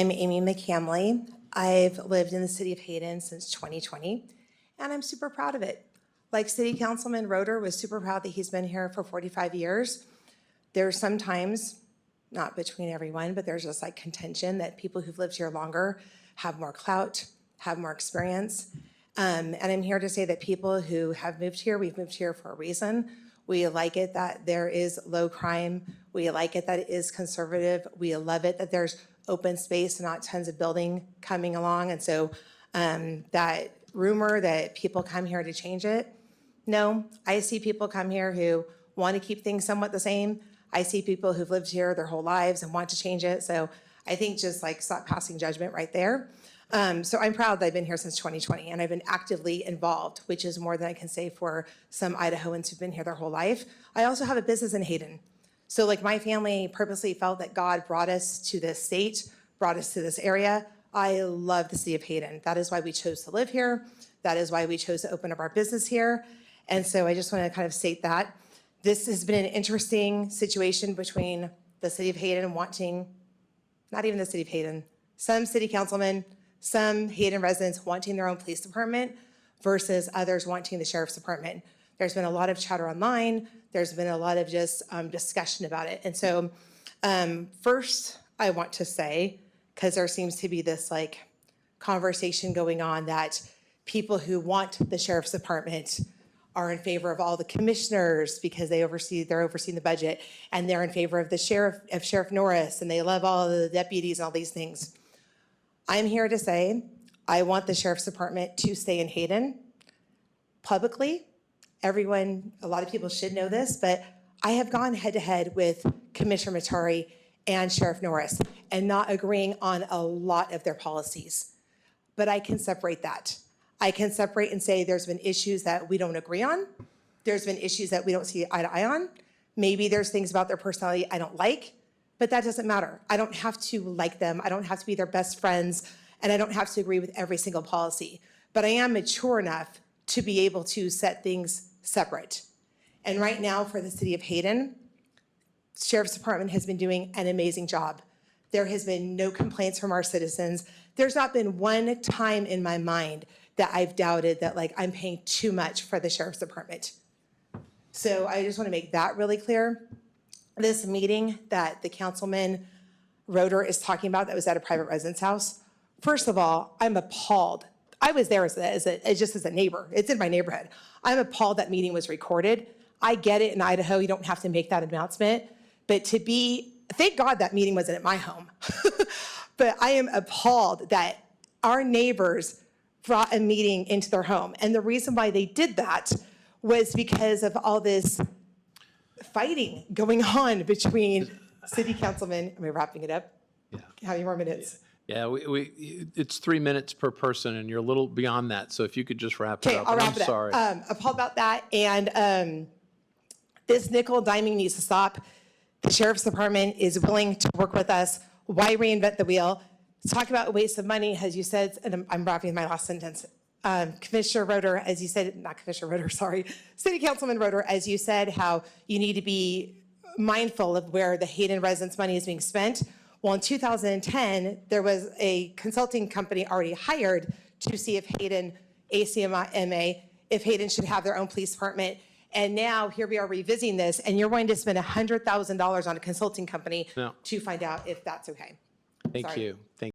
I'm Amy McCamley. I've lived in the city of Hayden since 2020, and I'm super proud of it. Like City Councilman Roeder was super proud that he's been here for 45 years. There's sometimes, not between everyone, but there's just like contention that people who've lived here longer have more clout, have more experience. And I'm here to say that people who have moved here, we've moved here for a reason. We like it that there is low crime. We like it that it is conservative. We love it that there's open space and not tons of building coming along. And so that rumor that people come here to change it, no, I see people come here who want to keep things somewhat the same. I see people who've lived here their whole lives and want to change it. So I think just like stop passing judgment right there. So I'm proud that I've been here since 2020 and I've been actively involved, which is more than I can say for some Idahoans who've been here their whole life. I also have a business in Hayden. So like my family purposely felt that God brought us to this state, brought us to this area. I love the city of Hayden. That is why we chose to live here. That is why we chose to open up our business here. And so I just want to kind of state that. This has been an interesting situation between the city of Hayden wanting, not even the city of Hayden, some city councilmen, some Hayden residents wanting their own police department versus others wanting the sheriff's department. There's been a lot of chatter online. There's been a lot of just discussion about it. And so first I want to say, because there seems to be this like conversation going on that people who want the sheriff's department are in favor of all the commissioners because they're overseeing the budget, and they're in favor of the Sheriff Norris, and they love all of the deputies and all these things. I'm here to say I want the sheriff's department to stay in Hayden publicly. Everyone, a lot of people should know this, but I have gone head to head with Commissioner Matari and Sheriff Norris and not agreeing on a lot of their policies. But I can separate that. I can separate and say there's been issues that we don't agree on. There's been issues that we don't see eye to eye on. Maybe there's things about their personality I don't like, but that doesn't matter. I don't have to like them. I don't have to be their best friends, and I don't have to agree with every single policy. But I am mature enough to be able to set things separate. And right now for the city of Hayden, Sheriff's Department has been doing an amazing job. There has been no complaints from our citizens. There's not been one time in my mind that I've doubted that like I'm paying too much for the Sheriff's Department. So I just want to make that really clear. This meeting that the Councilman Roeder is talking about that was at a private residence house, first of all, I'm appalled. I was there just as a neighbor. It's in my neighborhood. I'm appalled that meeting was recorded. I get it in Idaho, you don't have to make that announcement, but thank God that meeting wasn't at my home. But I am appalled that our neighbors brought a meeting into their home. And the reason why they did that was because of all this fighting going on between city councilmen. Am I wrapping it up? Yeah. How many more minutes? Yeah, it's 3 minutes per person, and you're a little beyond that. So if you could just wrap it up. I'll wrap I'm it up. sorry. Appalled about that. And this nickel diming needs to stop. The Sheriff's Department is willing to work with us. Why reinvent the wheel? Talk about a waste of money, as you said, and I'm wrapping my last sentence. Commissioner Roeder, as you said, not Commissioner Roeder, sorry, City Councilman Roeder, as you said, how you need to be mindful of where the Hayden residents' money is being spent. Well, in 2010, there was a consulting company already hired to see if Hayden, ACMA, if Hayden should have their own police department. And now here we are revisiting this, and you're going to spend $100,000 on a consulting company to find out if that's okay. Thank you.